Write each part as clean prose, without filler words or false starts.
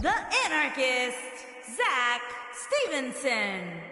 The anarchist, Zach Stevenson.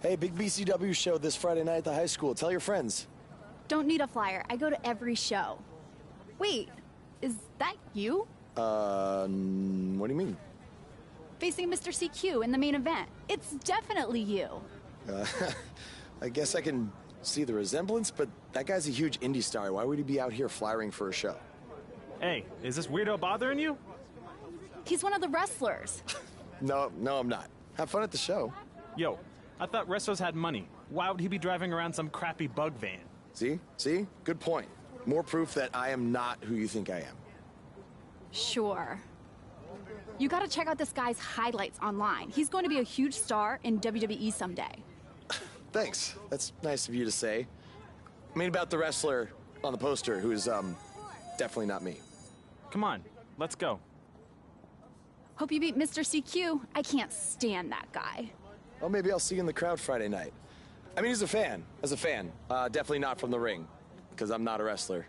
Hey, big BCW show this Friday night at the high school. Tell your friends. Don't need a flyer. I go to every show. Wait, is that you? What do you mean? Facing Mr. CQ in the main event. It's definitely you. I guess I can see the resemblance, but that guy's a huge indie star. Why would he be out here flyering for a show? Hey, is this weirdo bothering you? He's one of the wrestlers. No, I'm not. Have fun at the show. Yo, I thought wrestlers had money. Why would he be driving around some crappy bug van? See? Good point. More proof that I am not who you think I am. Sure. You gotta check out this guy's highlights online. He's going to be a huge star in WWE someday. Thanks. That's nice of you to say. I mean about the wrestler on the poster who's, definitely not me. Come on, let's go. Hope you beat Mr. CQ. I can't stand that guy. Well, maybe I'll see you in the crowd Friday night. I mean, as a fan. Definitely not from the ring, because I'm not a wrestler.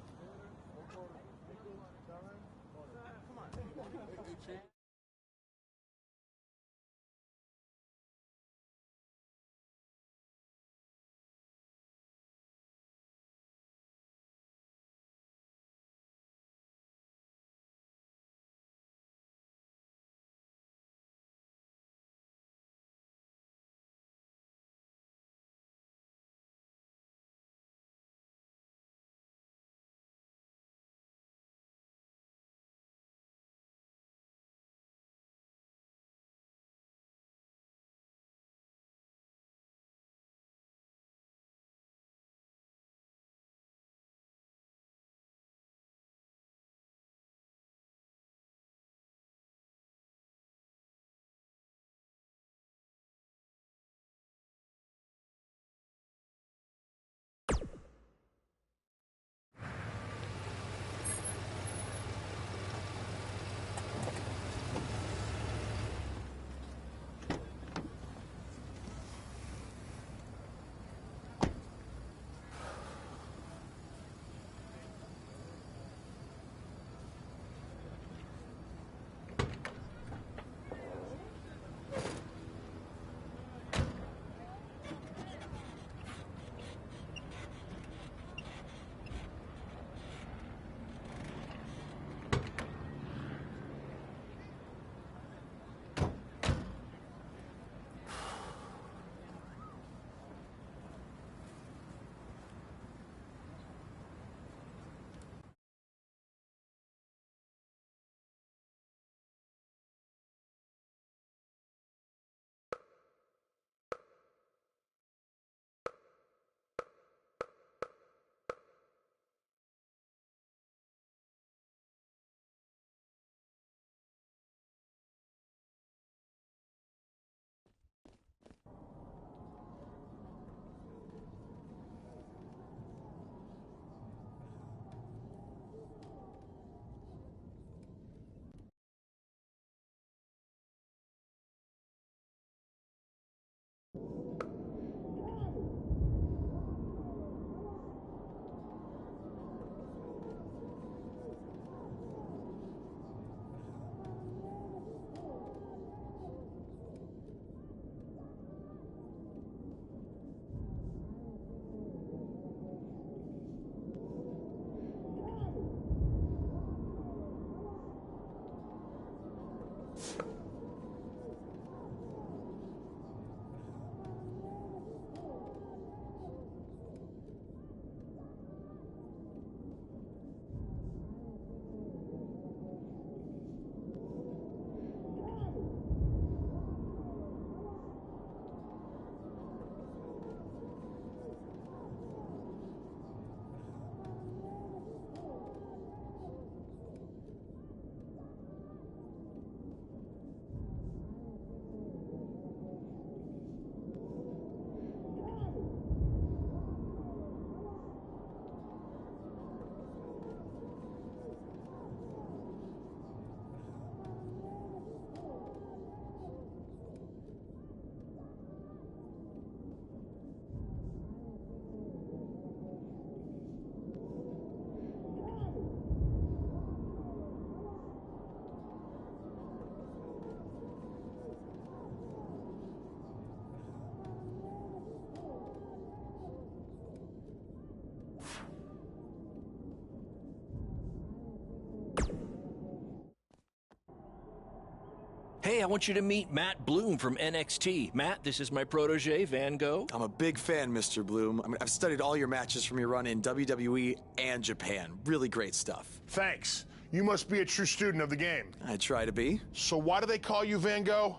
Hey, I want you to meet Matt Bloom from NXT. Matt, this is my protege, Van Gogh. I'm a big fan, Mr. Bloom. I mean, I've studied all your matches from your run in WWE and Japan. Really great stuff. Thanks. You must be a true student of the game. I try to be. So why do they call you Van Gogh?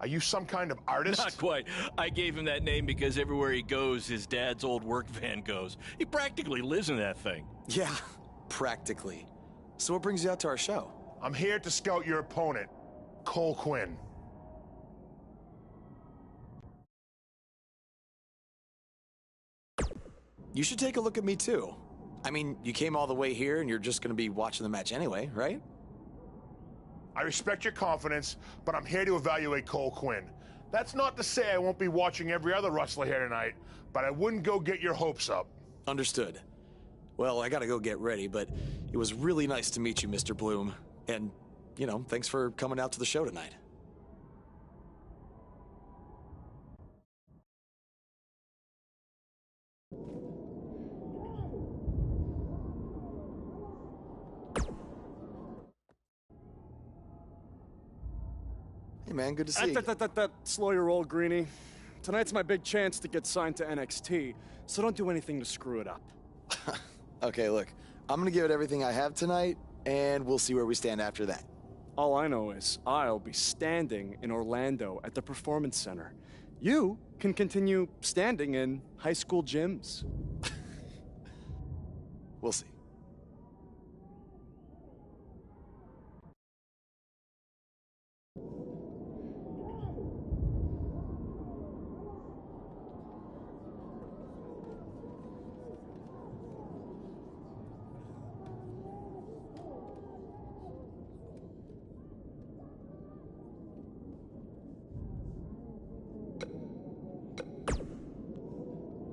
Are you some kind of artist? Not quite. I gave him that name because everywhere he goes, his dad's old work van goes. He practically lives in that thing. Yeah, practically. So what brings you out to our show? I'm here to scout your opponent, Cole Quinn. You should take a look at me, too. I mean, you came all the way here and you're just going to be watching the match anyway, right? I respect your confidence, but I'm here to evaluate Cole Quinn. That's not to say I won't be watching every other wrestler here tonight, but I wouldn't go get your hopes up. Understood. Well, I gotta go get ready, but it was really nice to meet you, Mr. Bloom. And, you know, thanks for coming out to the show tonight. Hey, man, good to see you. Slow your roll, Greenie. Tonight's my big chance to get signed to NXT, so don't do anything to screw it up. Okay, look, I'm gonna give it everything I have tonight, and we'll see where we stand after that. All I know is I'll be standing in Orlando at the Performance Center. You can continue standing in high school gyms. We'll see.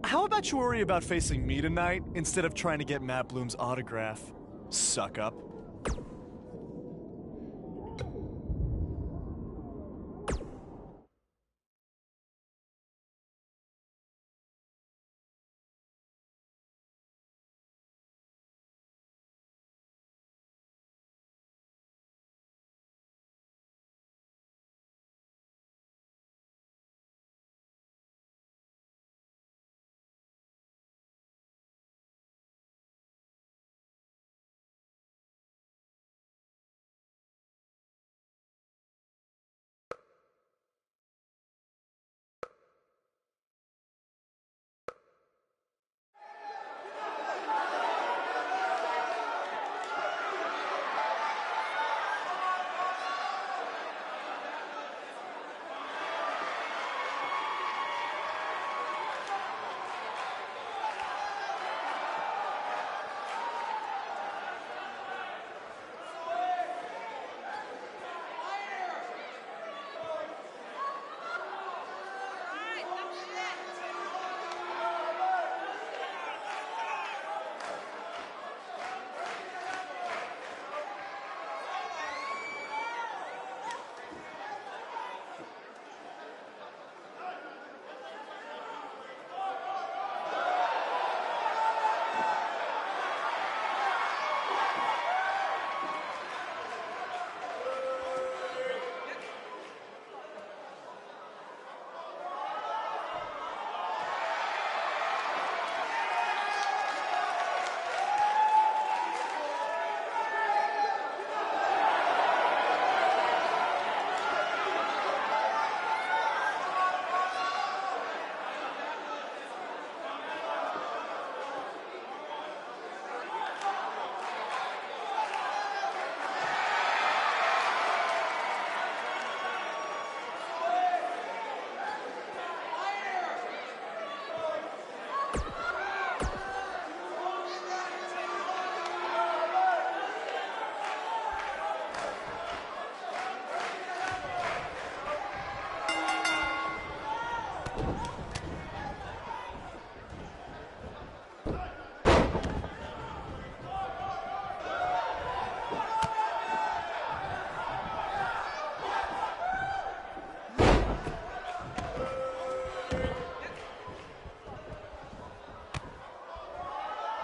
How about you worry about facing me tonight instead of trying to get Matt Bloom's autograph? Suck up.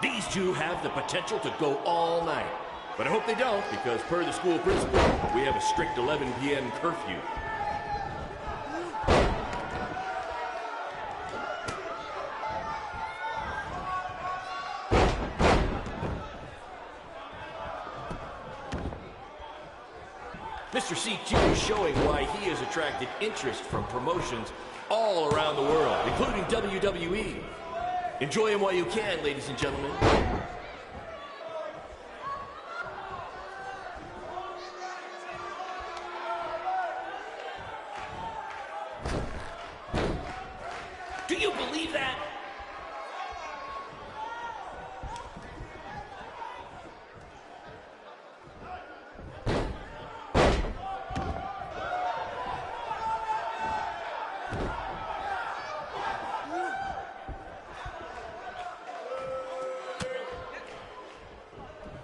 These two have the potential to go all night. But I hope they don't, because per the school principal, we have a strict 11 p.m. curfew. Mr. CQ is showing why he has attracted interest from promotions all around the world, including WWE. Enjoy him while you can, ladies and gentlemen. Do you believe that?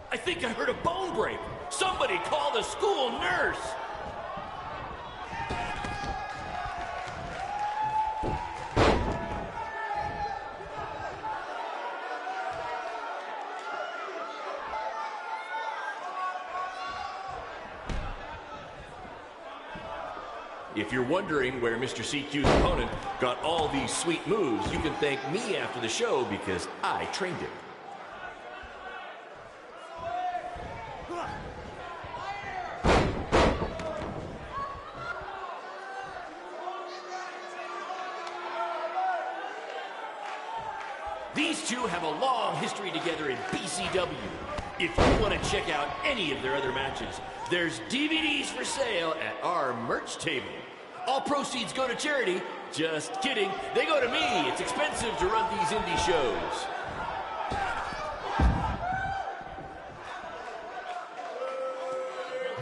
I think I heard a bone break. Somebody call the school nurse. If you're wondering where Mr. CQ's opponent got all these sweet moves, you can thank me after the show because I trained him. These two have a long history together in BCW. If you want to check out any of their other matches, there's DVDs for sale at our merch table. All proceeds go to charity. Just kidding. They go to me. It's expensive to run these indie shows.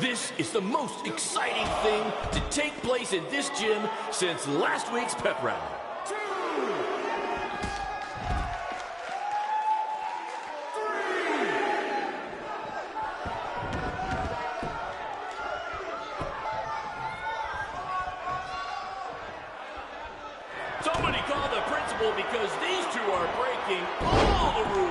This is the most exciting thing to take place in this gym since last week's pep rally. Somebody call the principal because these two are breaking all the rules.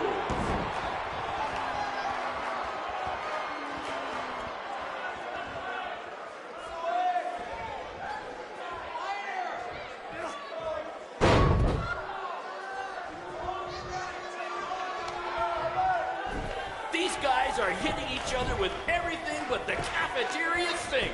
These guys are hitting each other with everything but the cafeteria sink.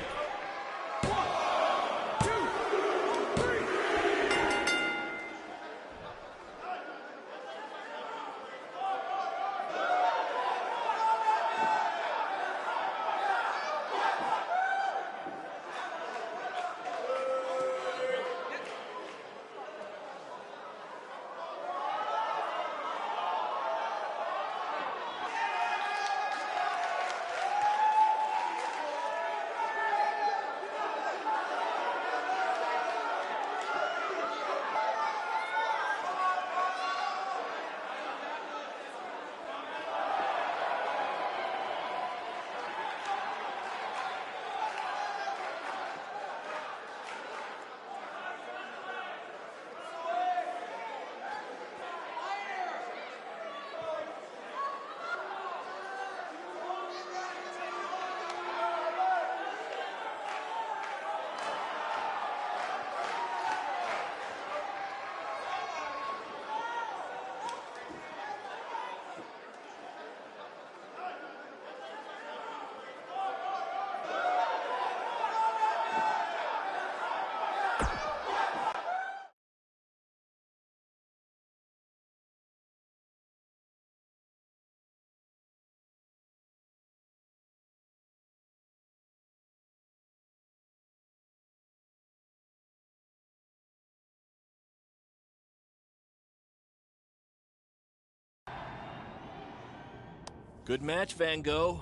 Good match, Van Gogh.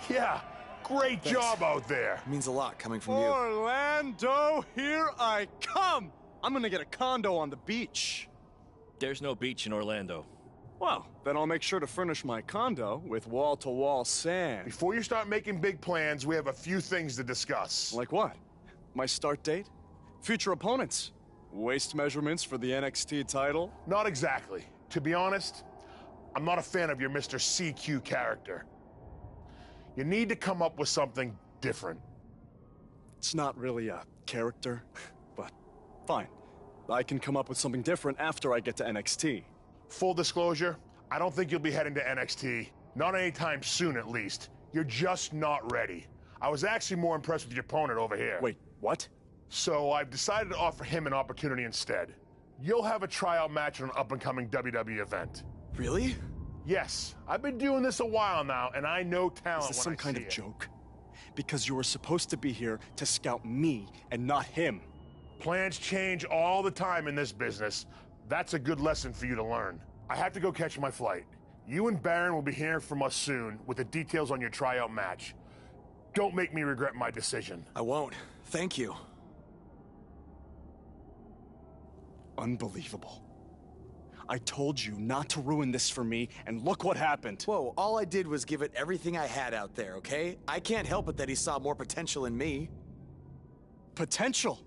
Yeah, great Thanks. job out there. It means a lot coming from you. Orlando, here I come! I'm gonna get a condo on the beach. There's no beach in Orlando. Well, then I'll make sure to furnish my condo with wall-to-wall sand. Before you start making big plans, we have a few things to discuss. Like what? My start date? Future opponents? Waist measurements for the NXT title? Not exactly. To be honest, I'm not a fan of your Mr. CQ character. You need to come up with something different. It's not really a character, but fine. I can come up with something different after I get to NXT. Full disclosure, I don't think you'll be heading to NXT. Not anytime soon, at least. You're just not ready. I was actually more impressed with your opponent over here. Wait, what? So I've decided to offer him an opportunity instead. You'll have a tryout match on an up-and-coming WWE event. Really? Yes, I've been doing this a while now, and I know talent Is this when some I kind see of it. joke? Because you were supposed to be here to scout me and not him. Plans change all the time in this business. That's a good lesson for you to learn. I have to go catch my flight. You and Baron will be hearing from us soon with the details on your tryout match. Don't make me regret my decision. I won't. Thank you. Unbelievable. I told you not to ruin this for me, and look what happened. Whoa, all I did was give it everything I had out there, okay? I can't help it that he saw more potential in me. Potential?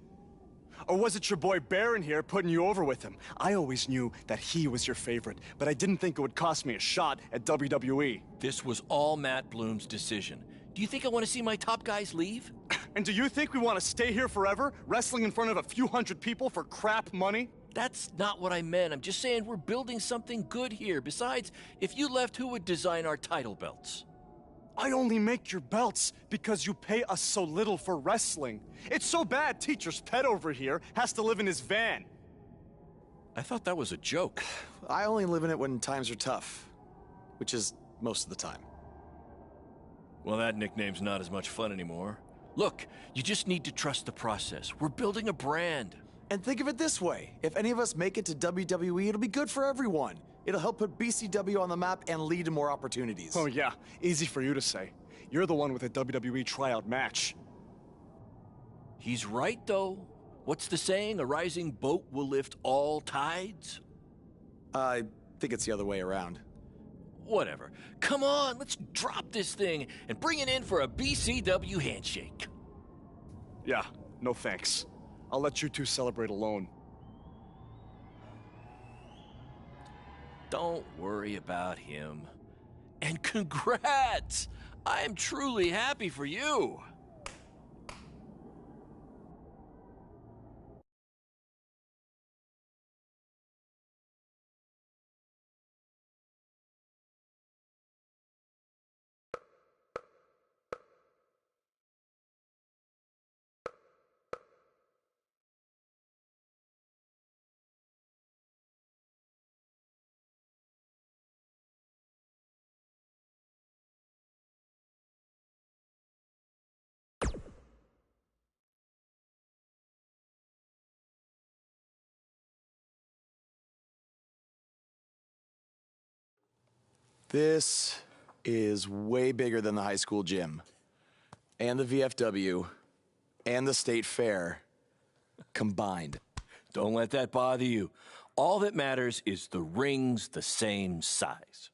Or was it your boy Baron here putting you over with him? I always knew that he was your favorite, but I didn't think it would cost me a shot at WWE. This was all Matt Bloom's decision. Do you think I want to see my top guys leave? And do you think we want to stay here forever, wrestling in front of a few hundred people for crap money? That's not what I meant. I'm just saying we're building something good here. Besides, if you left, who would design our title belts? I only make your belts because you pay us so little for wrestling. It's so bad Teacher's pet over here has to live in his van. I thought that was a joke. I only live in it when times are tough, which is most of the time. Well, that nickname's not as much fun anymore. Look, you just need to trust the process. We're building a brand. And think of it this way. If any of us make it to WWE, it'll be good for everyone. It'll help put BCW on the map and lead to more opportunities. Oh yeah, easy for you to say. You're the one with a WWE tryout match. He's right, though. What's the saying? A rising boat will lift all tides? I think it's the other way around. Whatever. Come on, let's drop this thing and bring it in for a BCW handshake. Yeah, no thanks. I'll let you two celebrate alone. Don't worry about him. And congrats! I am truly happy for you. This is way bigger than the high school gym, and the VFW, and the state fair combined. Don't let that bother you. All that matters is the ring's the same size.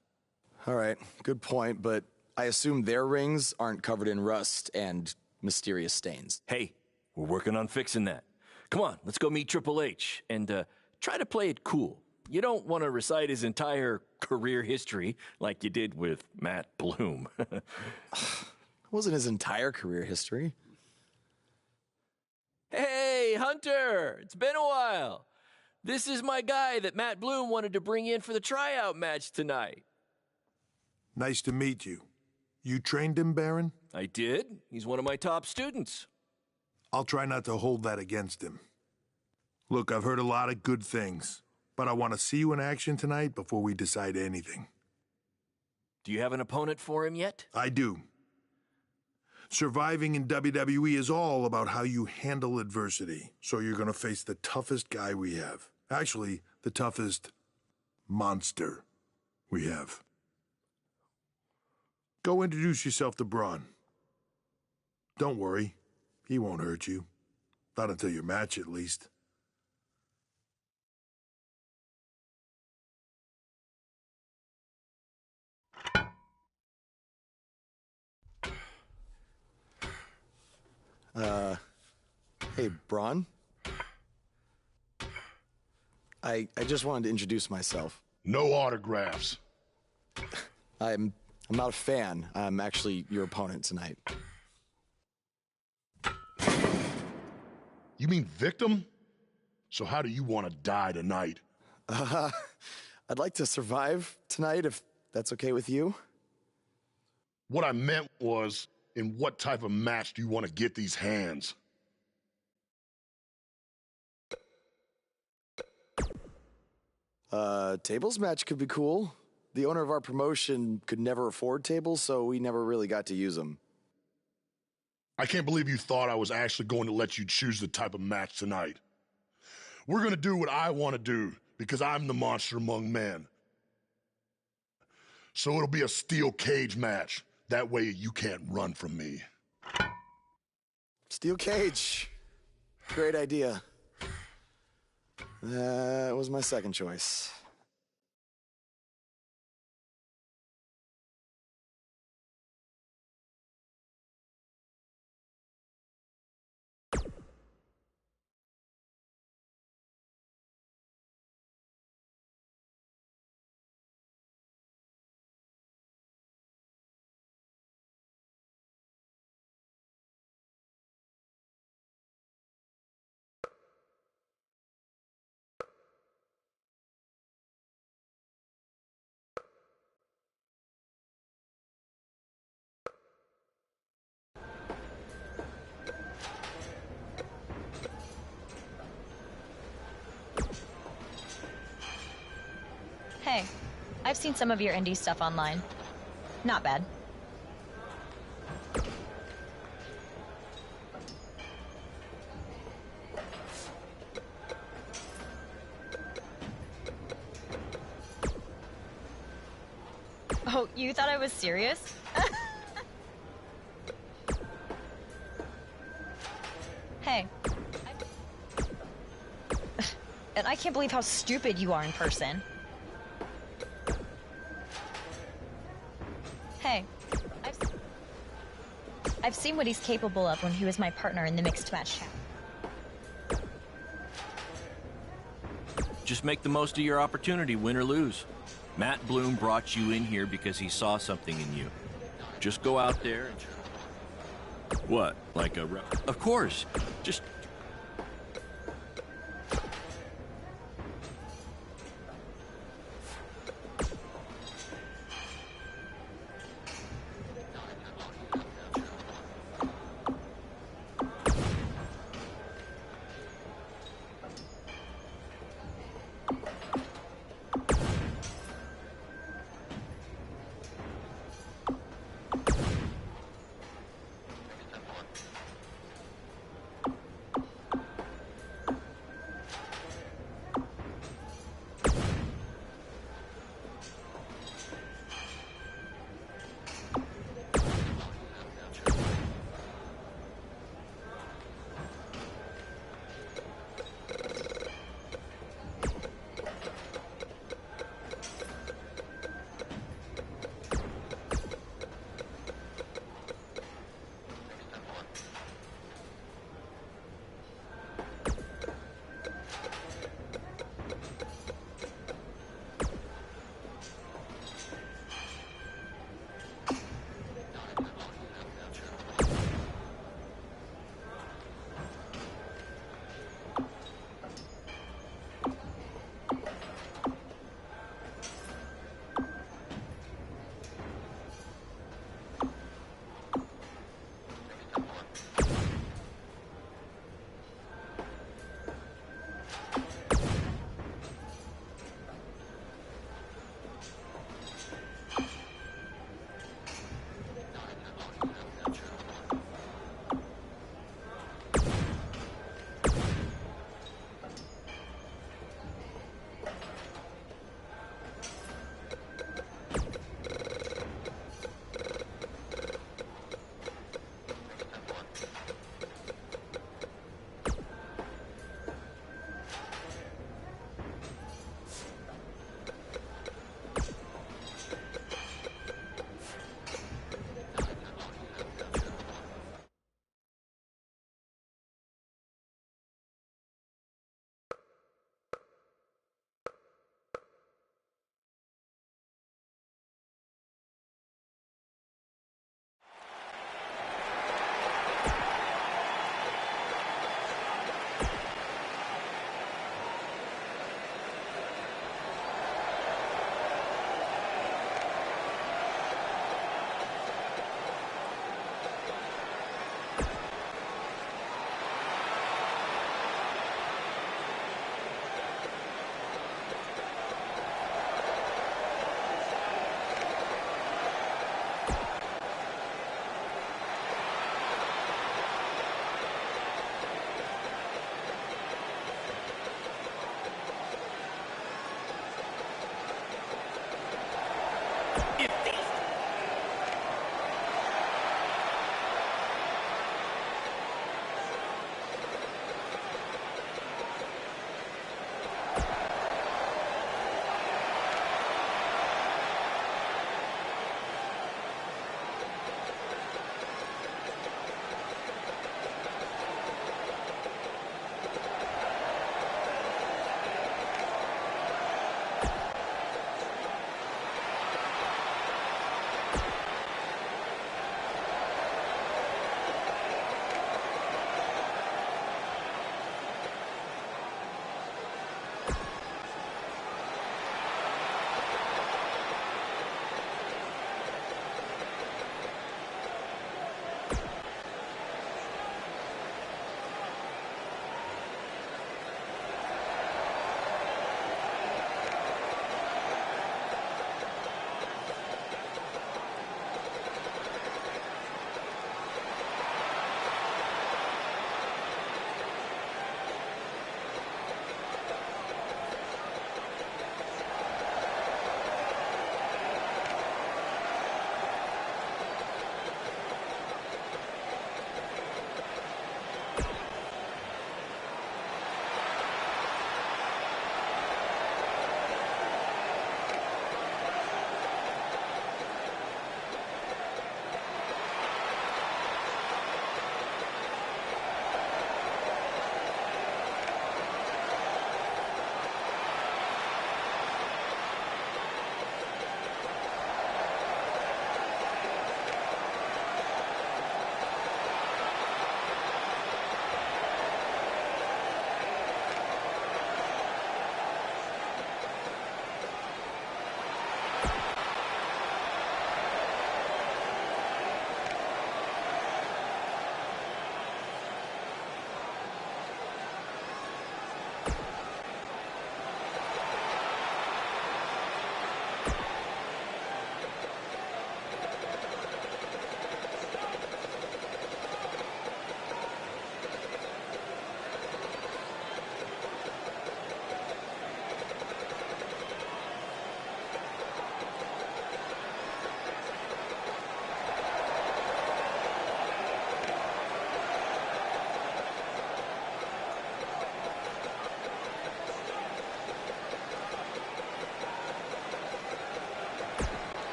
All right, good point, but I assume their rings aren't covered in rust and mysterious stains. Hey, we're working on fixing that. Come on, let's go meet Triple H and try to play it cool. You don't want to recite his entire career history like you did with Matt Bloom. It wasn't his entire career history. Hey, Hunter! It's been a while. This is my guy that Matt Bloom wanted to bring in for the tryout match tonight. Nice to meet you. You trained him, Baron? I did. He's one of my top students. I'll try not to hold that against him. Look, I've heard a lot of good things, but I want to see you in action tonight before we decide anything. Do you have an opponent for him yet? I do. Surviving in WWE is all about how you handle adversity, so you're going to face the toughest guy we have. Actually, the toughest monster we have. Go introduce yourself to Braun. Don't worry, he won't hurt you. Not until your match, at least. Hey, Braun? I just wanted to introduce myself. No autographs. I'm not a fan. I'm actually your opponent tonight. You mean victim? So how do you want to die tonight? I'd like to survive tonight, if that's okay with you. What I meant was, in what type of match do you want to get these hands? Tables match could be cool. The owner of our promotion could never afford tables, so we never really got to use them. I can't believe you thought I was actually going to let you choose the type of match tonight. We're going to do what I want to do, because I'm the monster among men. So it'll be a steel cage match. That way you can't run from me. Steel cage. Great idea. That was my second choice. Hey, I've seen some of your indie stuff online. Not bad. Oh, you thought I was serious? Hey. And I can't believe how stupid you are in person. Hey, I've seen what he's capable of when he was my partner in the mixed match chat. Just make the most of your opportunity, win or lose. Matt Bloom brought you in here because he saw something in you. Just go out there and... What? Like a rep? Of course. Just...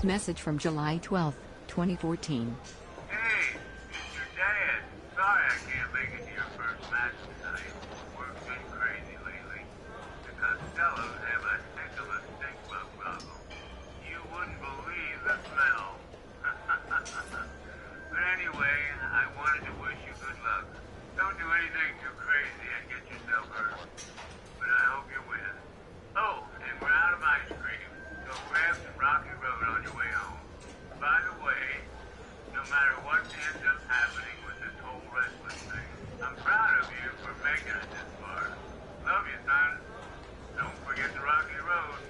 Message from July 12th, 2014. Hey, it's your dad. Sorry I can't make it to your first match tonight. Work's been crazy lately. The Costellos have a heck of a stink bug problem. You wouldn't believe the smell. But anyway, I wanted to wish you good luck. Don't do anything too crazy and get yourself hurt. But I hope you win. Oh, and we're out of ice cream, so grab some Rocky Road on your way home. By the way, no matter what ends up happening with this whole wrestling thing, I'm proud of you for making it this far. Love you, son. Don't forget the Rocky Road.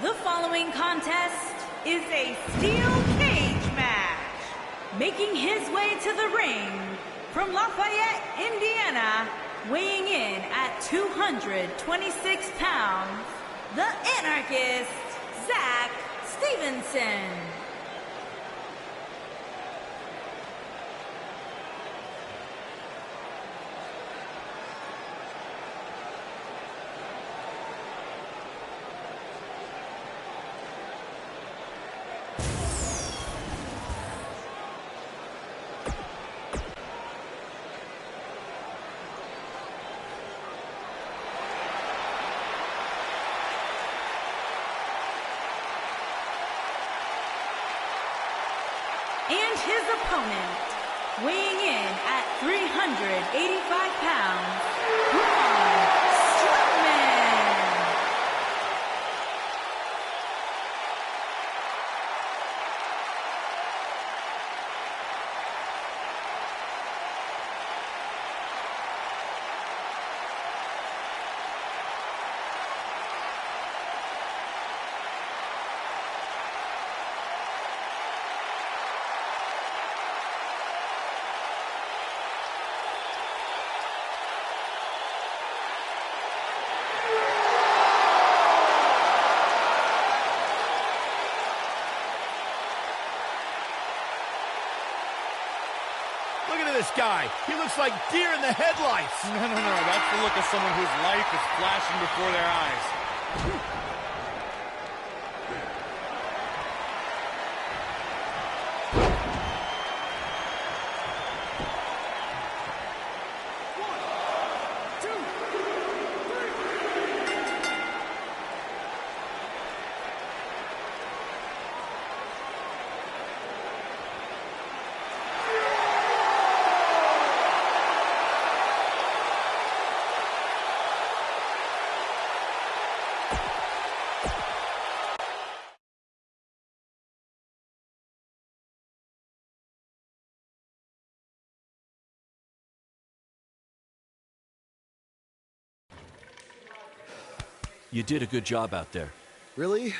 The following contest is a steel cage match. Making his way to the ring from Lafayette, Indiana, weighing in at 226 pounds, the anarchist, Zach Stevenson. And his opponent, weighing in at 385 pounds, Braun Strowman. Look at this guy. He looks like deer in the headlights. No. That's the look of someone whose life is flashing before their eyes. You did a good job out there. Really?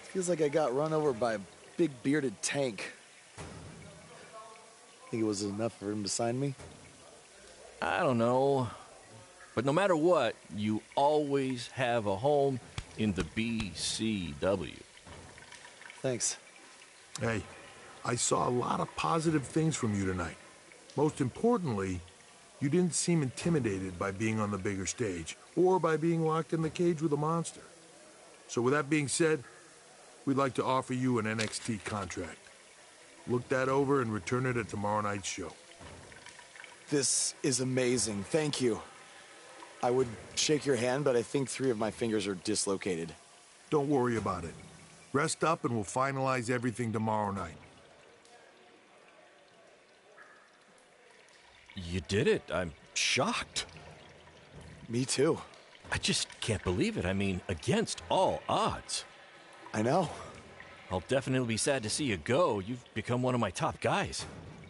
Feels like I got run over by a big bearded tank. Think it was enough for him to sign me? I don't know. But no matter what, you always have a home in the BCW. Thanks. Hey, I saw a lot of positive things from you tonight. Most importantly, you didn't seem intimidated by being on the bigger stage or by being locked in the cage with a monster. So with that being said, we'd like to offer you an NXT contract. Look that over and return it at tomorrow night's show. This is amazing. Thank you. I would shake your hand, but I think 3 of my fingers are dislocated. Don't worry about it. Rest up and we'll finalize everything tomorrow night. You did it. I'm shocked. Me too. I just can't believe it. I mean, against all odds. I know. I'll definitely be sad to see you go. You've become one of my top guys.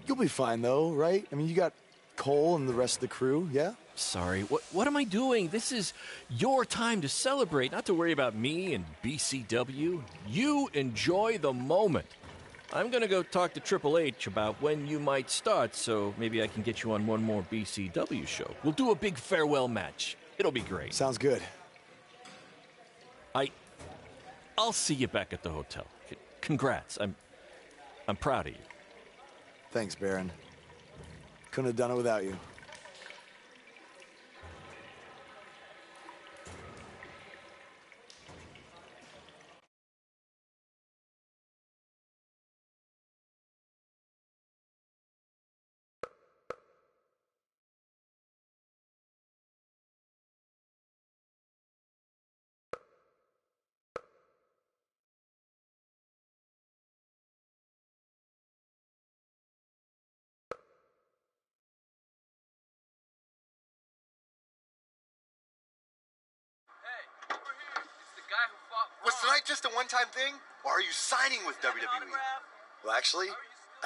You'll be fine, though, right? I mean, you got Cole and the rest of the crew, yeah? Sorry, what am I doing? This is your time to celebrate, not to worry about me and BCW. You enjoy the moment. I'm gonna go talk to Triple H about when you might start, so maybe I can get you on one more BCW show. We'll do a big farewell match. It'll be great. Sounds good. I'll see you back at the hotel. Congrats. I'm proud of you. Thanks, Baron. Couldn't have done it without you. Was tonight just a one-time thing, or are you signing with WWE? Well, actually,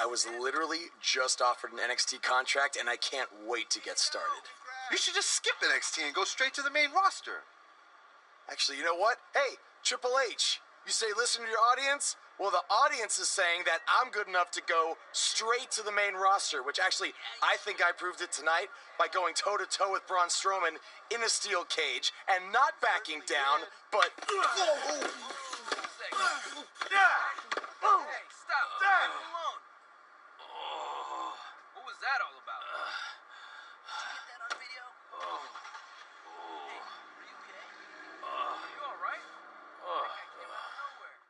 I was literally just offered an NXT contract, and I can't wait to get started. You should just skip NXT and go straight to the main roster. Actually, you know what? Hey, Triple H, you say listen to your audience? Well, the audience is saying that I'm good enough to go straight to the main roster, which actually, I think I proved it tonight by going toe-to-toe with Braun Strowman in a steel cage and not backing down, but... Hey, stop. Leave him alone. What was that all about? Did you get that on video? Hey, are you okay? Are you all right? That guy came out of nowhere.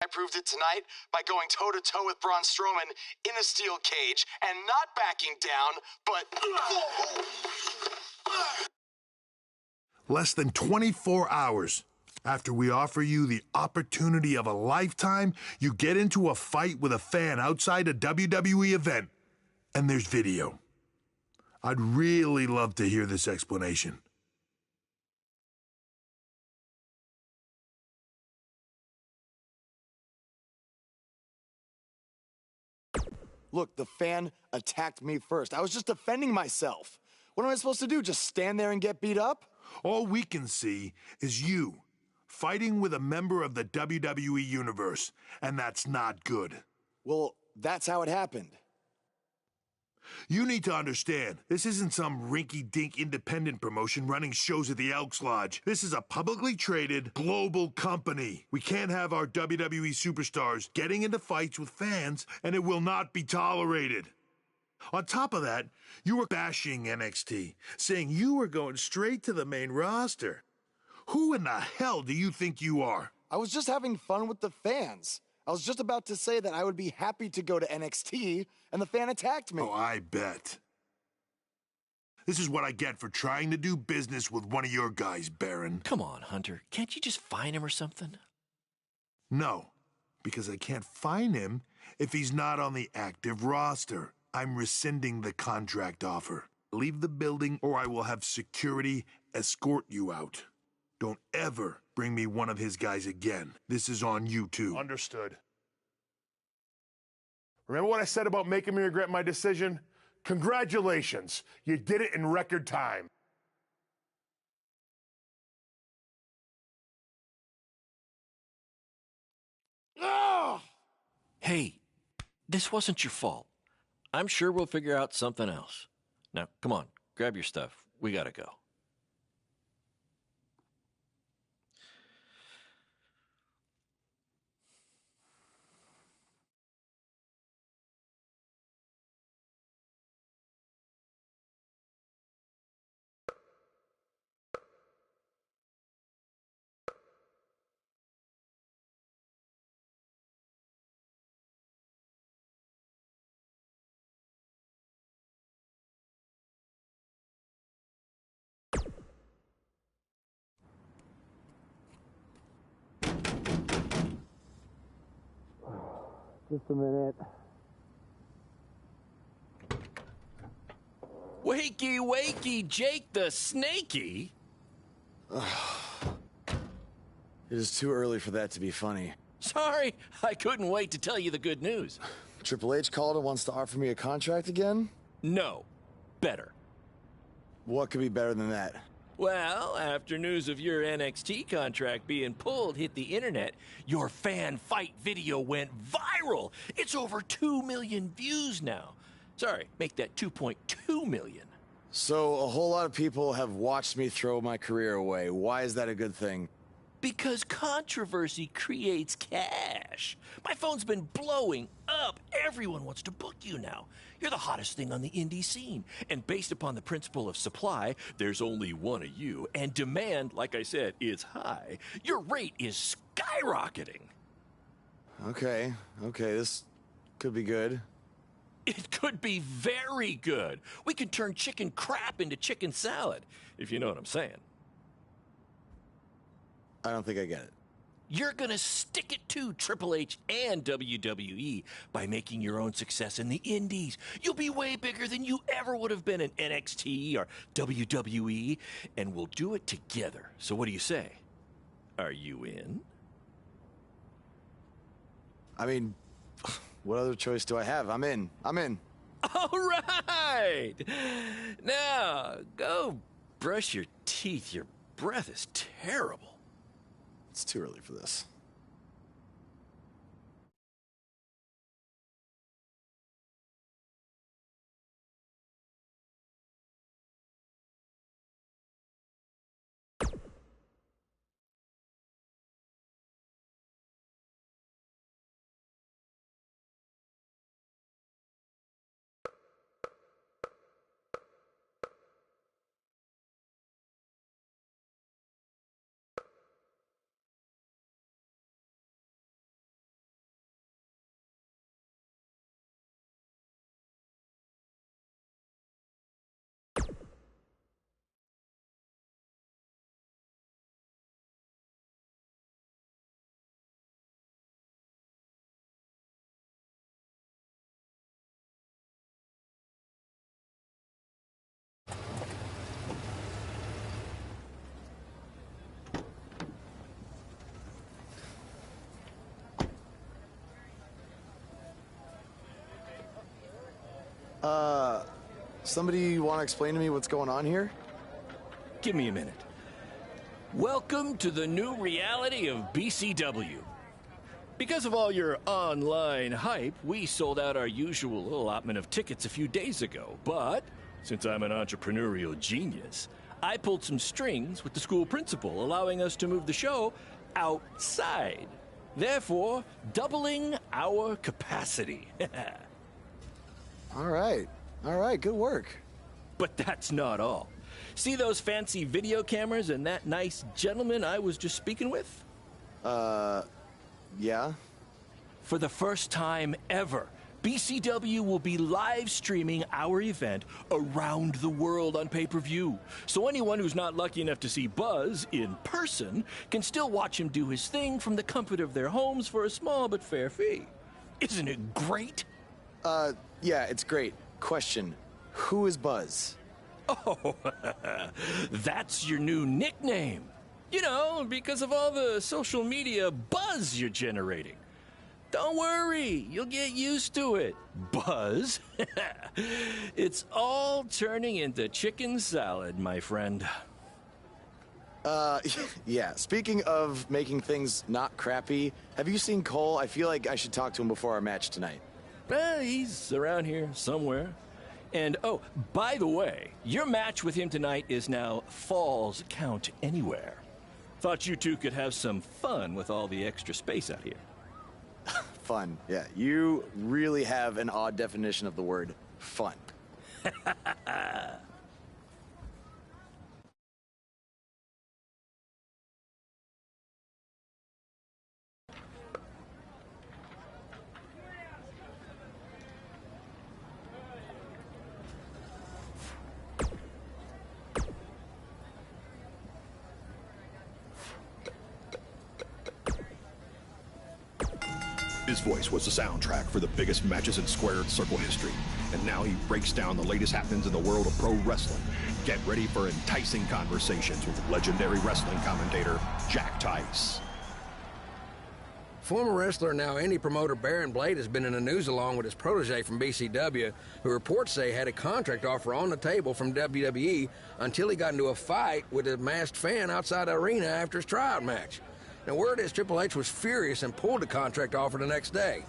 I proved it tonight by going toe-to-toe with Braun Strowman in a steel cage and not backing down, but... Less than 24 hours after we offer you the opportunity of a lifetime, you get into a fight with a fan outside a WWE event, and there's video. I'd really love to hear this explanation. Look, the fan attacked me first. I was just defending myself. What am I supposed to do, just stand there and get beat up? All we can see is you fighting with a member of the WWE Universe, and that's not good. Well, that's how it happened. You need to understand, this isn't some rinky-dink independent promotion running shows at the Elks Lodge. This is a publicly traded, global company. We can't have our WWE superstars getting into fights with fans, and it will not be tolerated. On top of that, you were bashing NXT, saying you were going straight to the main roster. Who in the hell do you think you are? I was just having fun with the fans. I was just about to say that I would be happy to go to NXT, and the fan attacked me. Oh, I bet. This is what I get for trying to do business with one of your guys, Baron. Come on, Hunter. Can't you just find him or something? No, because I can't find him if he's not on the active roster. I'm rescinding the contract offer. Leave the building or I will have security escort you out. Don't ever bring me one of his guys again. This is on you too. Understood. Remember what I said about making me regret my decision? Congratulations. You did it in record time. Oh! Hey, this wasn't your fault. I'm sure we'll figure out something else. Now, come on, grab your stuff. We gotta go. Just a minute. Wakey, wakey, Jake the Snakey. It is too early for that to be funny. Sorry, I couldn't wait to tell you the good news. Triple H called and wants to offer me a contract again? No, better. What could be better than that? Well, after news of your NXT contract being pulled hit the internet, your fan fight video went viral. It's over 2 million views now. Sorry, make that 2.2 million. So a whole lot of people have watched me throw my career away. Why is that a good thing? Because controversy creates cash. My phone's been blowing up. Everyone wants to book you now. You're the hottest thing on the indie scene. And based upon the principle of supply, there's only one of you. And demand, like I said, is high. Your rate is skyrocketing. Okay, this could be good. It could be very good. We could turn chicken crap into chicken salad, if you know what I'm saying. I don't think I get it. You're gonna stick it to Triple H and WWE by making your own success in the indies. You'll be way bigger than you ever would have been in NXT or WWE, and we'll do it together. So what do you say? Are you in? I mean, what other choice do I have? I'm in. All right! Now, go brush your teeth. Your breath is terrible. It's too early for this. Somebody want to explain to me what's going on here? Give me a minute. Welcome to the new reality of BCW. Because of all your online hype, we sold out our usual allotment of tickets a few days ago. But since I'm an entrepreneurial genius, I pulled some strings with the school principal, allowing us to move the show outside, therefore doubling our capacity. All right, good work. But that's not all. See those fancy video cameras and that nice gentleman I was just speaking with? Yeah? For the first time ever, BCW will be live streaming our event around the world on pay-per-view. So anyone who's not lucky enough to see Buzz in person can still watch him do his thing from the comfort of their homes for a small but fair fee. Isn't it great? Yeah, it's great. Question, who is Buzz? Oh, that's your new nickname. You know, because of all the social media buzz you're generating. Don't worry, you'll get used to it. Buzz? It's all turning into chicken salad, my friend. Yeah, speaking of making things not crappy, have you seen Cole? I feel like I should talk to him before our match tonight. He's around here somewhere. And, oh, by the way, your match with him tonight is now Falls Count Anywhere. Thought you two could have some fun with all the extra space out here. Fun, yeah. You really have an odd definition of the word fun. His voice was the soundtrack for the biggest matches in squared circle history. And now he breaks down the latest happenings in the world of pro wrestling. Get ready for enticing conversations with legendary wrestling commentator Jack Tice. Former wrestler, now indie promoter Baron Blade has been in the news along with his protege from BCW, who reports say had a contract offer on the table from WWE until he got into a fight with a masked fan outside the arena after his tryout match. Now, word is Triple H was furious and pulled the contract offer the next day.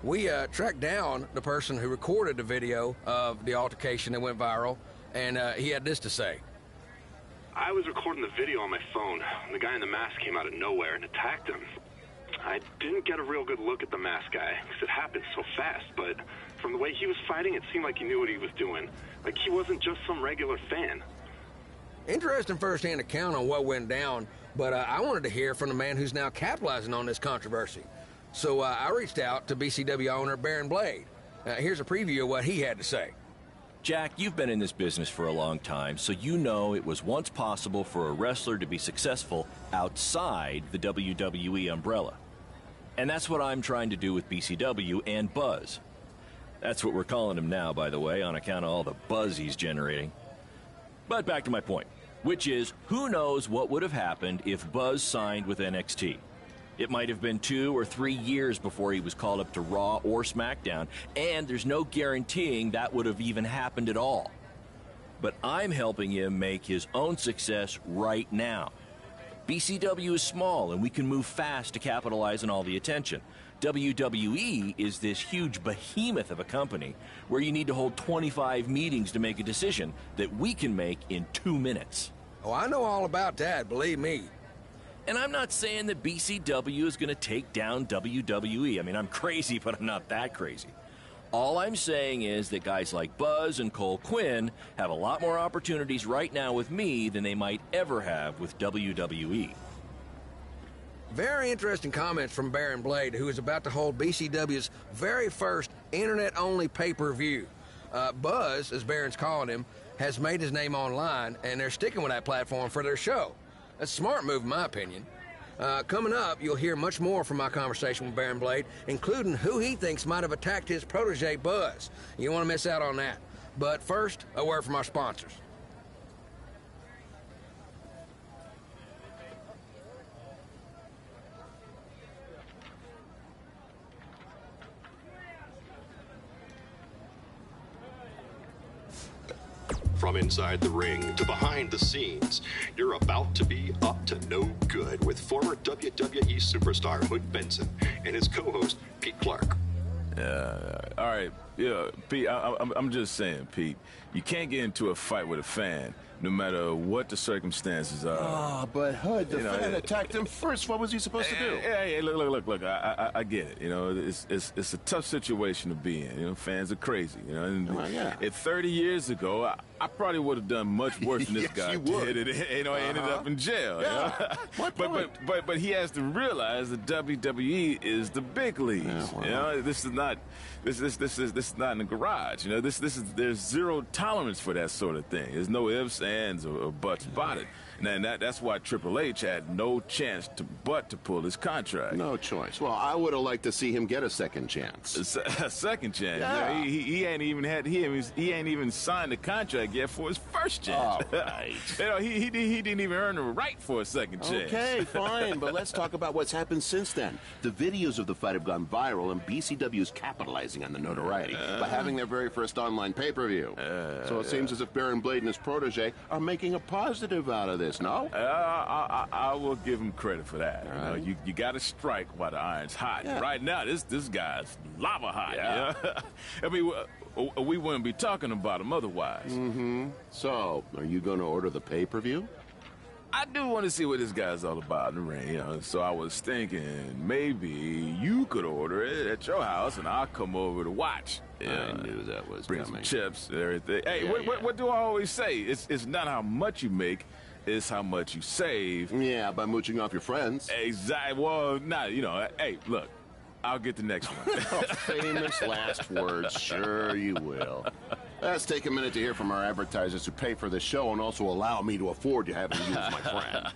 We tracked down the person who recorded the video of the altercation that went viral, and he had this to say. I was recording the video on my phone. The guy in the mask came out of nowhere and attacked him. I didn't get a real good look at the masked guy, because it happened so fast, but from the way he was fighting, it seemed like he knew what he was doing. Like he wasn't just some regular fan. Interesting first-hand account on what went down, but I wanted to hear from the man who's now capitalizing on this controversy. So I reached out to BCW owner Baron Blade. Here's a preview of what he had to say. Jack, you've been in this business for a long time, so you know it was once possible for a wrestler to be successful outside the WWE umbrella. And that's what I'm trying to do with BCW and Buzz. That's what we're calling him now, by the way, on account of all the buzz he's generating. But back to my point, which is, who knows what would have happened if Buzz signed with NXT? It might have been 2 or 3 years before he was called up to Raw or SmackDown, and there's no guaranteeing that would have even happened at all. But I'm helping him make his own success right now. BCW is small, and we can move fast to capitalize on all the attention. WWE is this huge behemoth of a company where you need to hold 25 meetings to make a decision that we can make in 2 minutes. Oh, I know all about that, believe me. And I'm not saying that BCW is going to take down WWE. I mean, I'm crazy, but I'm not that crazy. All I'm saying is that guys like Buzz and Cole Quinn have a lot more opportunities right now with me than they might ever have with WWE. Very interesting comments from Baron Blade, who is about to hold BCW's very first internet-only pay-per-view. Buzz, as Baron's calling him, has made his name online, and they're sticking with that platform for their show. That's a smart move, in my opinion. Coming up, you'll hear much more from my conversation with Baron Blade, including who he thinks might have attacked his protege, Buzz. You don't want to miss out on that. But first, a word from our sponsors. From inside the ring to behind the scenes, you're about to be up to no good with former WWE superstar Hood Benson and his co-host Pete Clark. All right. Yeah, Pete, I'm just saying, Pete, you can't get into a fight with a fan, no matter what the circumstances are. Oh, but Hood, the fan attacked him first. What was he supposed to do? Hey, look. I get it. You know, it's a tough situation to be in. You know, fans are crazy. You know, and if 30 years ago, I probably would have done much worse than this guy you would. did. You know, I ended up in jail. Yeah. You know? but he has to realize that WWE is the big leagues. Yeah, well. You know, this is not in the garage. You know, there's zero tolerance for that sort of thing. There's no ifs, ands, or buts about it. And that's why Triple H had no chance to pull his contract. No choice. Well, I would have liked to see him get a second chance. A second chance. Yeah. You know, he ain't even signed the contract yet for his first chance. Oh, right. You know, he didn't even earn the right for a second chance. Okay, fine, but let's talk about what's happened since then. The videos of the fight have gone viral, and BCW is capitalizing on the notoriety by having their very first online pay-per-view. So it seems as if Baron Blade and his protege are making a positive out of this, no? I will give him credit for that. Right. You know, you got to strike while the iron's hot. Yeah. Right now, this guy's lava hot. Yeah. You know? I mean, we wouldn't be talking about him otherwise. Mm-hmm. So, are you going to order the pay-per-view? I do want to see what this guy's all about in the ring, you know. So I was thinking maybe you could order it at your house, and I'll come over to watch. I knew that was bring coming. some chips and everything. Hey, Yeah, what do I always say? It's not how much you make, it's how much you save. Yeah, by mooching off your friends. Exactly. Well, you know. Hey, look, I'll get the next one. Famous last words. Sure you will. Let's take a minute to hear from our advertisers who pay for the show and also allow me to afford to having you as my friend.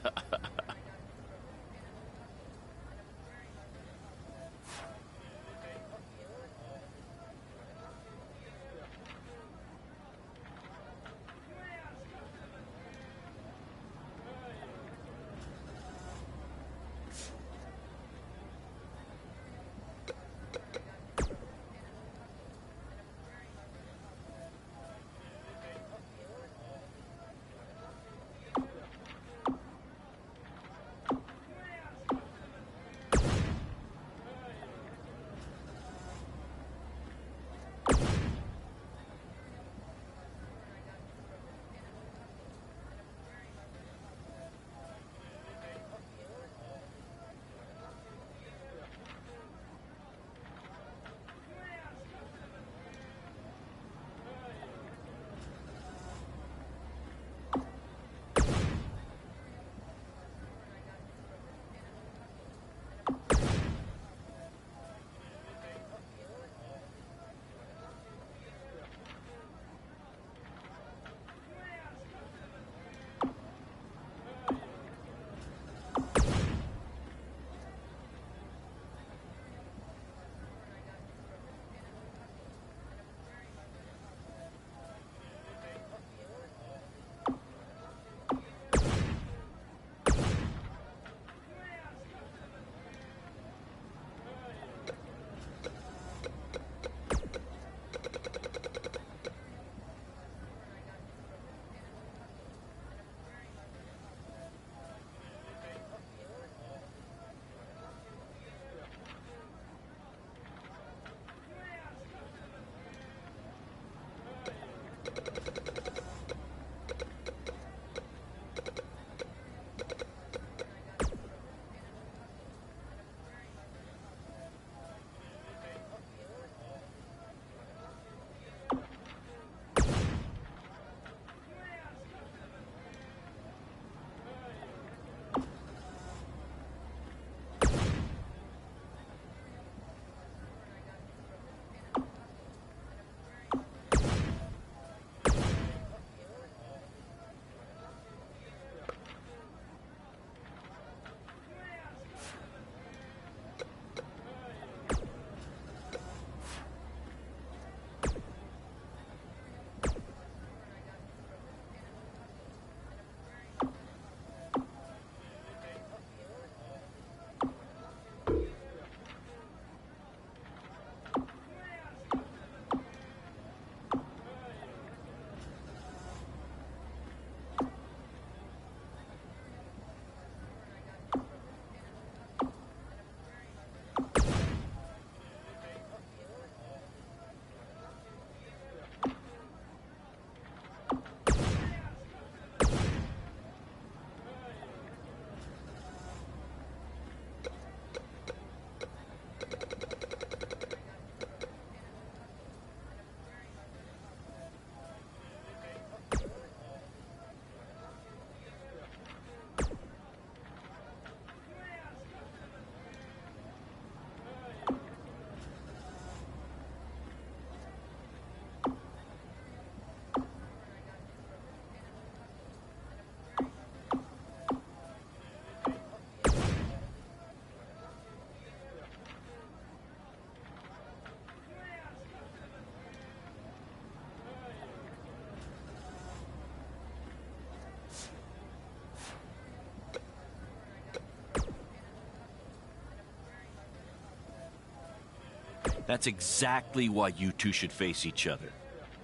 That's exactly why you two should face each other.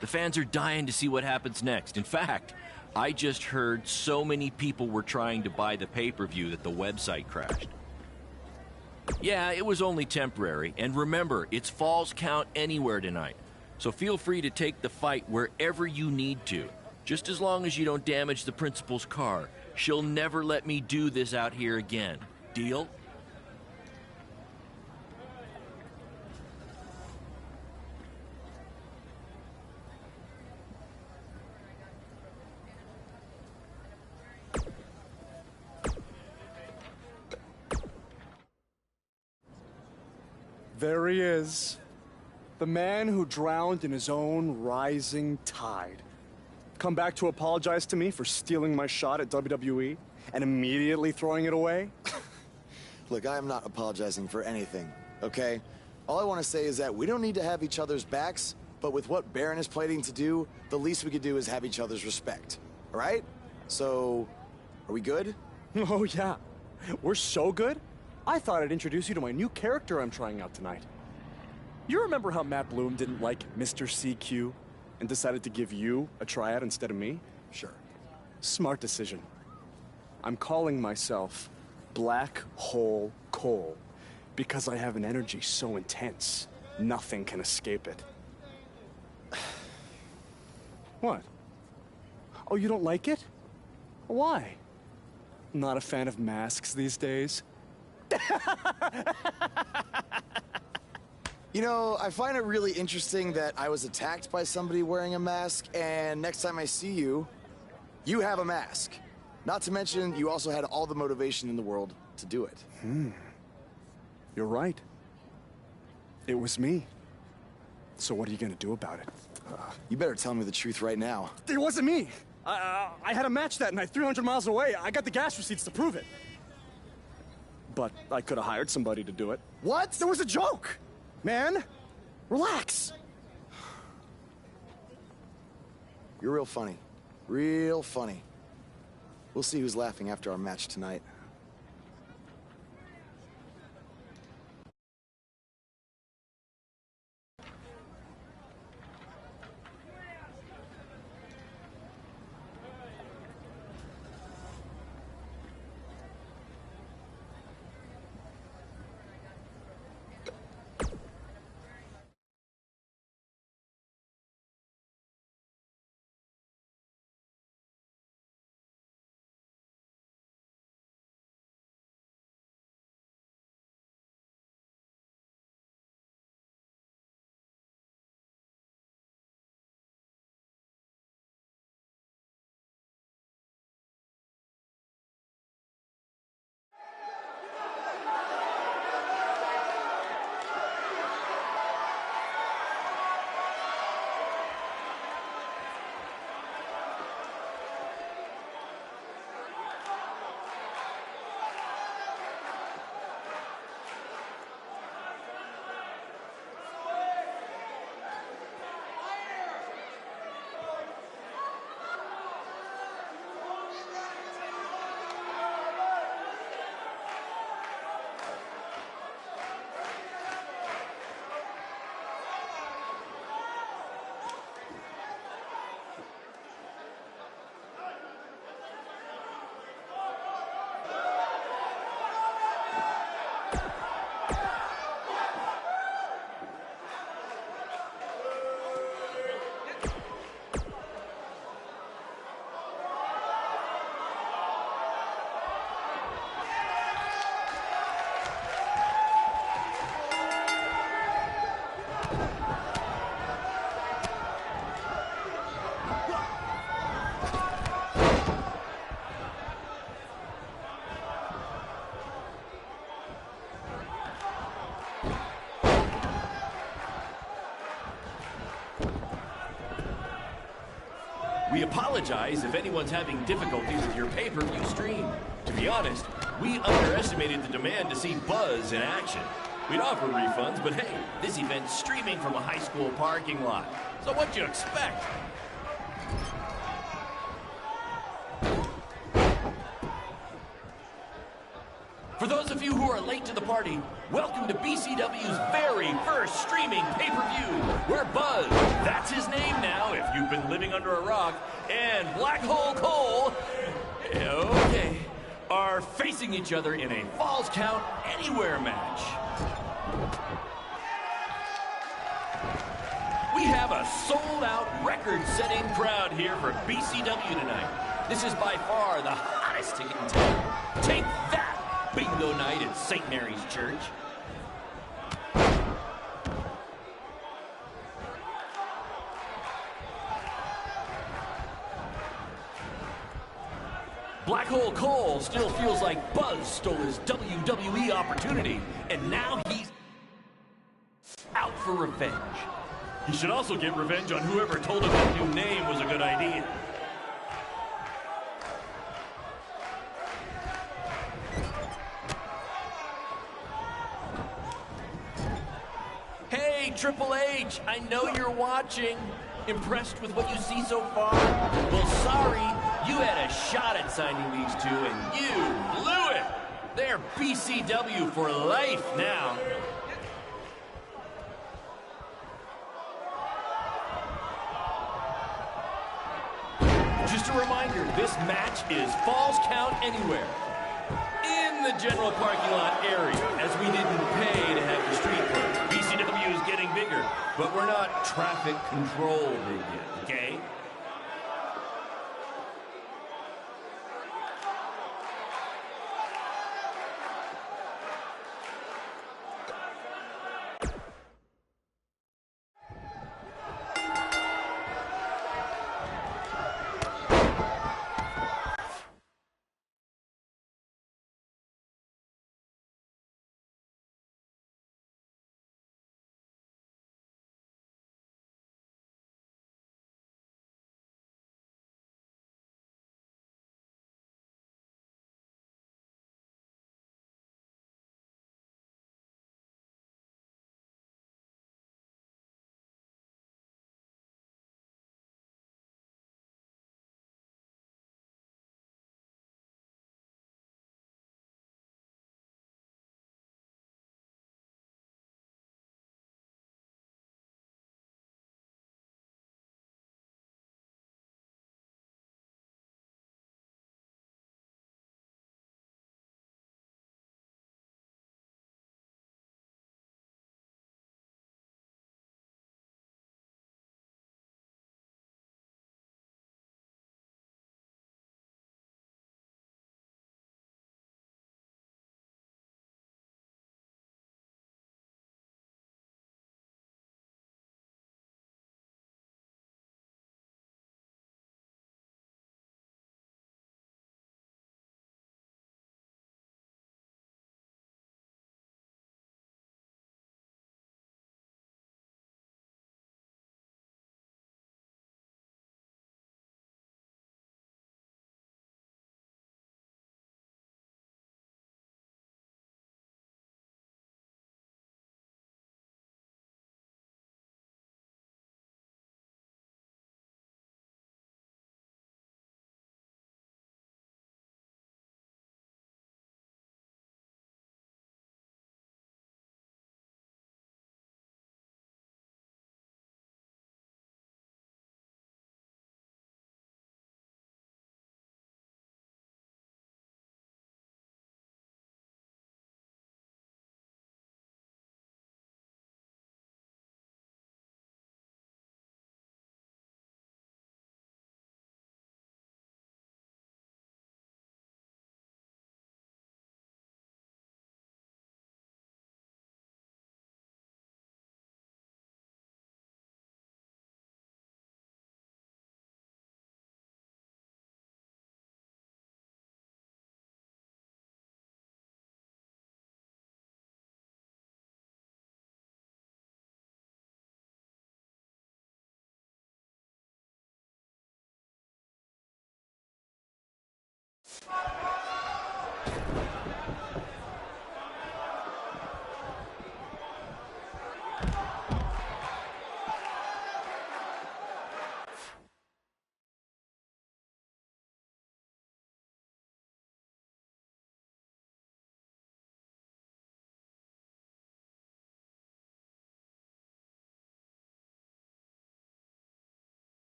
The fans are dying to see what happens next. In fact, I just heard so many people were trying to buy the pay-per-view that the website crashed. Yeah, it was only temporary, and remember, it's Falls Count Anywhere tonight. So feel free to take the fight wherever you need to, just as long as you don't damage the principal's car. She'll never let me do this out here again. Deal? There he is. The man who drowned in his own rising tide. Come back to apologize to me for stealing my shot at WWE and immediately throwing it away? Look, I am not apologizing for anything, okay? All I want to say is that we don't need to have each other's backs, but with what Baron is planning to do, the least we could do is have each other's respect, all right? So, are we good? Oh, yeah. We're so good? I thought I'd introduce you to my new character I'm trying out tonight. You remember how Matt Bloom didn't like Mr. CQ and decided to give you a tryout instead of me? Sure. Smart decision. I'm calling myself Black Hole Cole because I have an energy so intense, nothing can escape it. What? Oh, you don't like it? Why? Not a fan of masks these days? You know, I find it really interesting that I was attacked by somebody wearing a mask, and next time I see you, you have a mask. Not to mention, you also had all the motivation in the world to do it. You're right. It was me. So what are you gonna do about it? You better tell me the truth right now. It wasn't me! I had a match that night, 300 miles away. I got the gas receipts to prove it. But I could have hired somebody to do it. What? There was a joke! Man, relax. You're real funny. Real funny. We'll see who's laughing after our match tonight. We apologize if anyone's having difficulties with your pay-per-view stream. To be honest, we underestimated the demand to see Buzz in action. We'd offer refunds, but hey, this event's streaming from a high school parking lot. So what'd you expect? For those of you who are late to the party, welcome to BCW's very first streaming pay-per-view, where Buzz, that's his name now if you've been living under a rock, and Black Hole Cole, okay, are facing each other in a Falls Count Anywhere match. We have a sold-out, record-setting crowd here for BCW tonight. This is by far the hottest ticket in town. Take that! Bingo night at St. Mary's Church. Black Hole Cole still feels like Buzz stole his WWE opportunity, and now he's out for revenge. He should also get revenge on whoever told him that new name was a good idea. Hey, Triple H, I know you're watching. Impressed with what you see so far? Well, sorry, you had a shot at signing these two, and you blew it. They're BCW for life now. Just a reminder, this match is Falls Count Anywhere. In the general parking lot area, as we didn't pay to have the street closed. BCW is getting bigger, but we're not traffic control big yet, okay?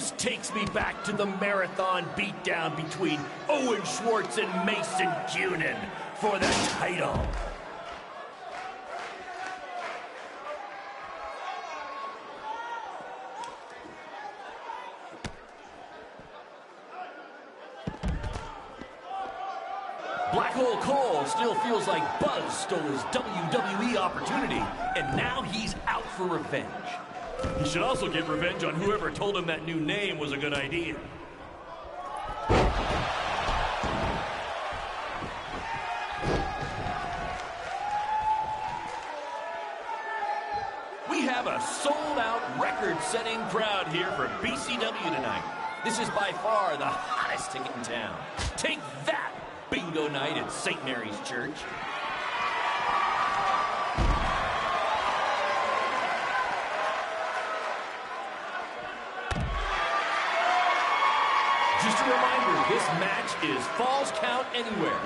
This takes me back to the marathon beatdown between Owen Schwartz and Mason Cunin for the title. Black Hole Cole still feels like Buzz stole his WWE opportunity, and now he's out for revenge. He should also get revenge on whoever told him that new name was a good idea. We have a sold-out, record-setting crowd here for BCW tonight. This is by far the hottest ticket in town. Take that! Bingo night at St. Mary's Church. Just a reminder, this match is Falls Count Anywhere.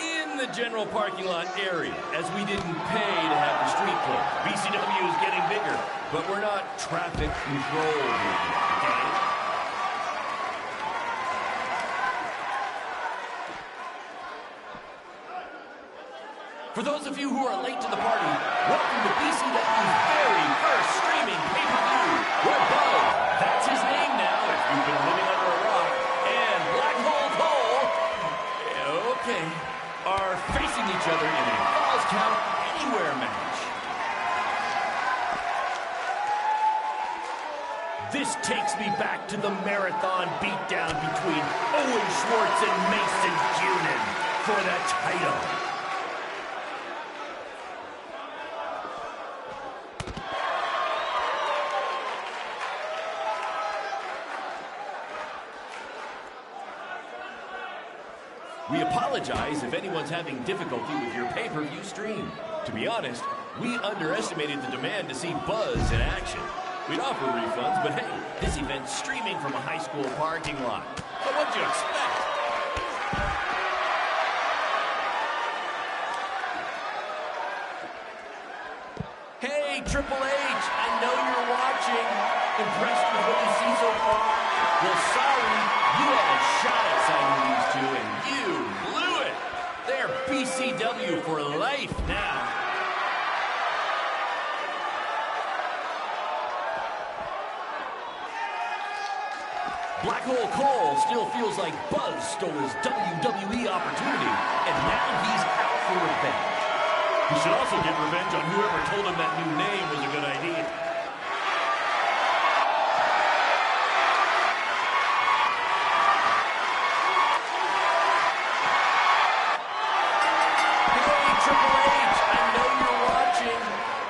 In the general parking lot area, as we didn't pay to have the street closed. BCW is getting bigger, but we're not traffic controlled, okay? For those of you who are late to the party, welcome to BCW's very first streaming pay-per-view, where Buzz, that's his name now if you've been living under a rock, and Black Hole Cole, okay, are facing each other in a Falls Count Anywhere match. This takes me back to the marathon beatdown between Owen Schwartz and Mason Cunin for the title. We apologize if anyone's having difficulty with your pay-per-view stream. To be honest, we underestimated the demand to see Buzz in action. We'd offer refunds, but hey, this event's streaming from a high school parking lot. So what'd you expect? Hey, Triple H, I know you're watching. Impressed with what you see so far? Well, sorry, you had a shot at signing these two, and you blew it. They're BCW for life now. Black Hole Cole still feels like Buzz stole his WWE opportunity, and now he's out for revenge. He should also get revenge on whoever told him that new name was a good idea.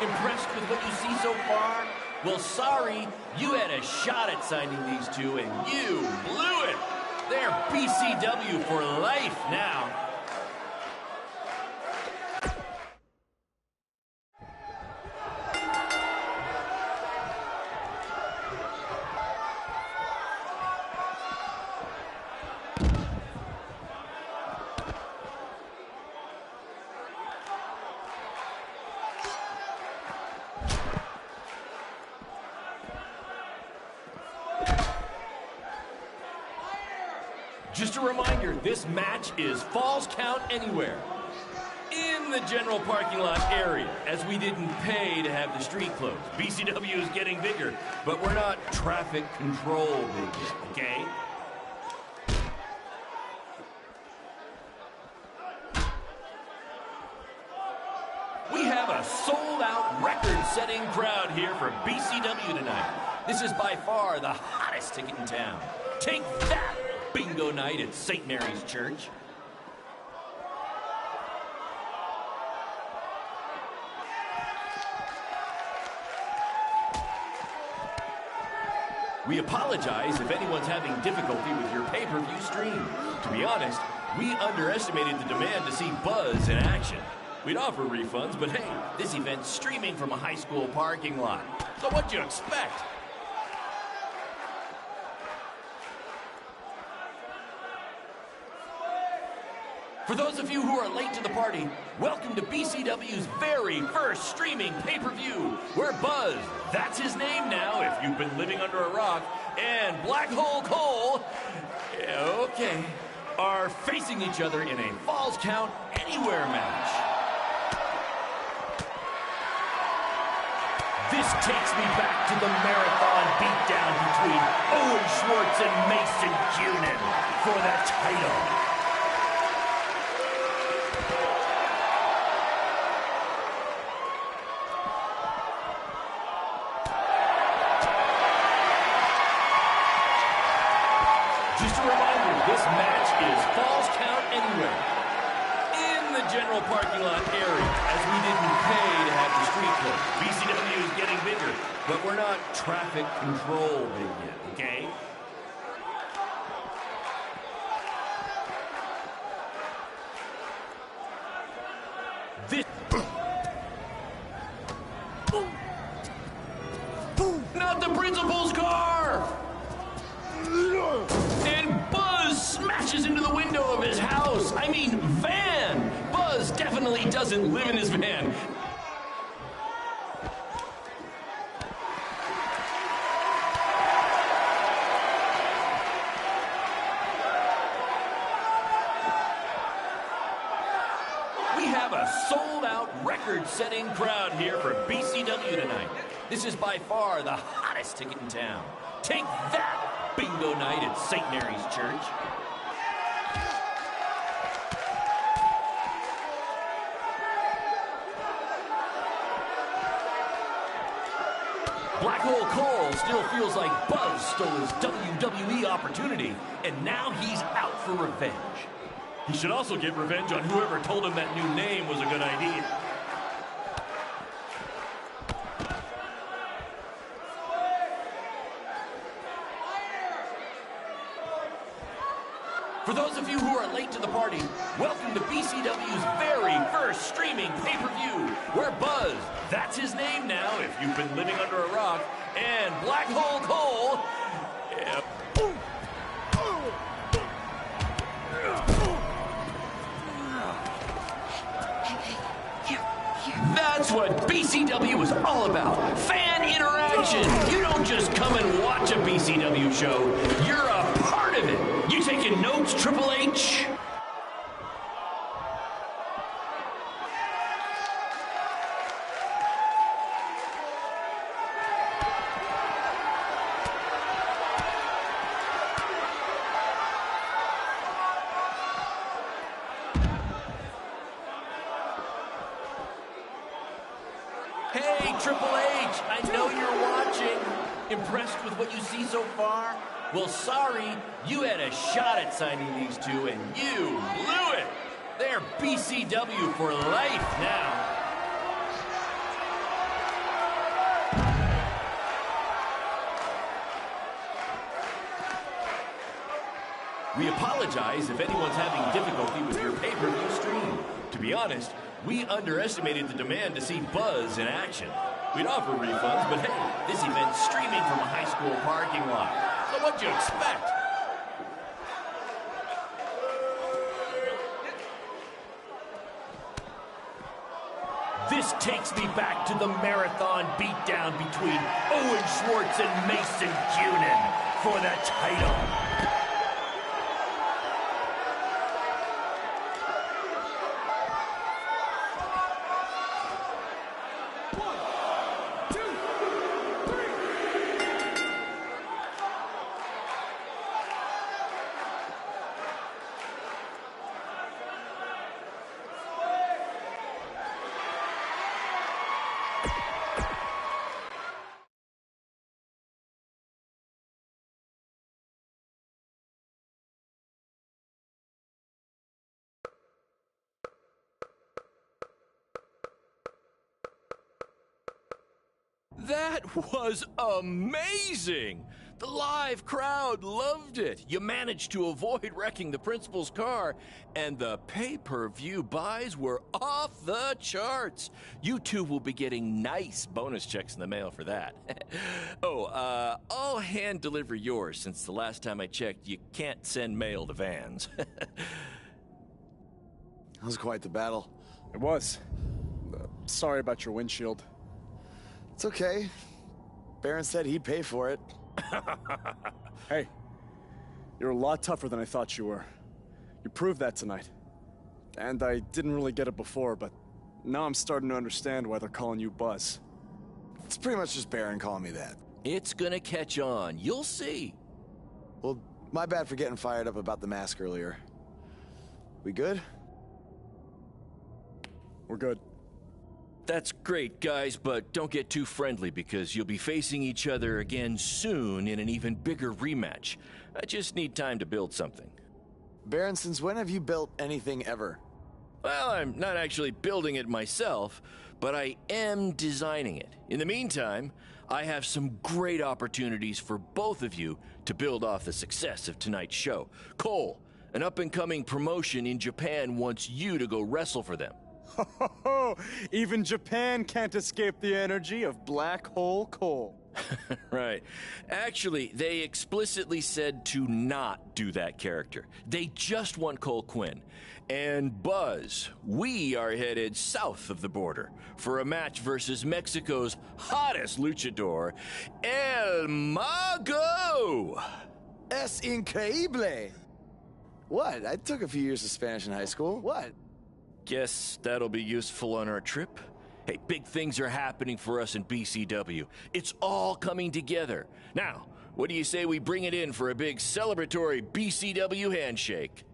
Impressed with what you see so far? Well, sorry, you had a shot at signing these two, and you blew it. They're BCW for life now. Just a reminder, this match is Falls Count Anywhere. In the general parking lot area, as we didn't pay to have the street closed. BCW is getting bigger, but we're not traffic control big, okay? We have a sold-out, record-setting crowd here for BCW tonight. This is by far the hottest ticket in town. Take that! Bingo night at St. Mary's Church. We apologize if anyone's having difficulty with your pay-per-view stream. To be honest, we underestimated the demand to see Buzz in action. We'd offer refunds, but hey, this event's streaming from a high school parking lot. So what'd you expect? For those of you who are late to the party, welcome to BCW's very first streaming pay-per-view, where Buzz, that's his name now if you've been living under a rock, and Black Hole Cole, okay, are facing each other in a Falls Count Anywhere match. This takes me back to the marathon beatdown between Owen Schwartz and Mason Cunin for the title. Just a reminder, this match is Falls Count Anywhere in the general parking lot area, as we didn't pay to have the street closed. BCW is getting bigger, but we're not traffic control big yet, okay? This... Not the principal's car! And Buzz smashes into the window of his house. I mean, van. Buzz definitely doesn't live in his van. We have a sold-out, record-setting crowd here for BCW tonight. This is by far the hottest ticket in town. Take that, bingo night at St. Mary's Church. Black Hole Cole still feels like Buzz stole his WWE opportunity, and now he's out for revenge. He should also get revenge on whoever told him that new name was a good idea. For those of you who are late to the party, welcome to BCW's very first streaming pay-per-view, where Buzz, that's his name now if you've been living under a rock, and Black Hole Cole... That's what BCW is all about. Fan interaction. You don't just come and watch a BCW show. You're a part of it. You taking notes, Triple H? Hey, Triple H, I know you're watching. Impressed with what you see so far? Well, sorry, you had a shot at signing these two, and you blew it. They're BCW for life now. We apologize if anyone's having difficulty with your pay-per-view stream. To be honest, we underestimated the demand to see Buzz in action. We'd offer refunds, but hey, this event's streaming from a high school parking lot. So what'd you expect? This takes me back to the marathon beatdown between Owen Schwartz and Mason Cunin for the title. That was amazing! The live crowd loved it. You managed to avoid wrecking the principal's car, and the pay-per-view buys were off the charts. You two will be getting nice bonus checks in the mail for that. I'll hand deliver yours, since the last time I checked, you can't send mail to vans. That was quite the battle. It was. Sorry about your windshield. It's okay. Baron said he'd pay for it. Hey, you're a lot tougher than I thought you were. You proved that tonight. And I didn't really get it before, but now I'm starting to understand why they're calling you Buzz. It's pretty much just Baron calling me that. It's gonna catch on. You'll see. Well, my bad for getting fired up about the mask earlier. We good? We're good. That's great, guys, but don't get too friendly because you'll be facing each other again soon in an even bigger rematch. I just need time to build something. Baron, since when have you built anything ever? Well, I'm not actually building it myself, but I am designing it. In the meantime, I have some great opportunities for both of you to build off the success of tonight's show. Cole, an up-and-coming promotion in Japan wants you to go wrestle for them. Even Japan can't escape the energy of Black Hole Cole. Right. Actually, they explicitly said to not do that character. They just want Cole Quinn. And Buzz, we are headed south of the border for a match versus Mexico's hottest luchador, El Mago! Es increíble! What? I took a few years of Spanish in high school. What? Guess that'll be useful on our trip. Hey, big things are happening for us in BCW. It's all coming together. Now, what do you say we bring it in for a big celebratory BCW handshake?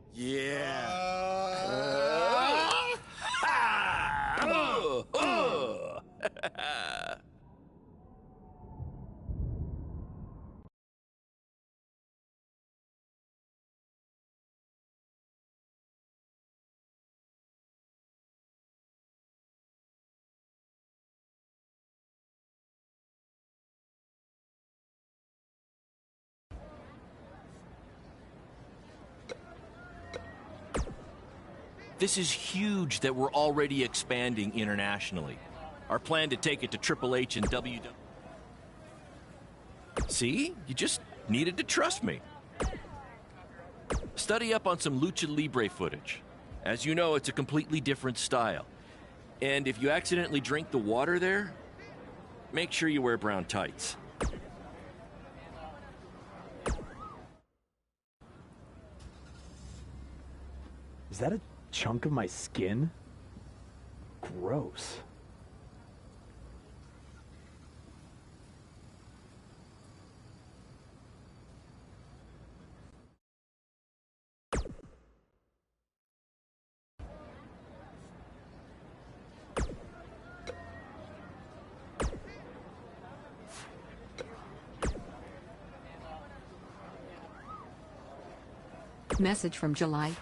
This is huge that we're already expanding internationally. Our plan to take it to Triple H and WWE. See? You just needed to trust me. Study up on some Lucha Libre footage. As you know, it's a completely different style. And if you accidentally drink the water there, make sure you wear brown tights. Is that a chunk of my skin? Gross. Message from July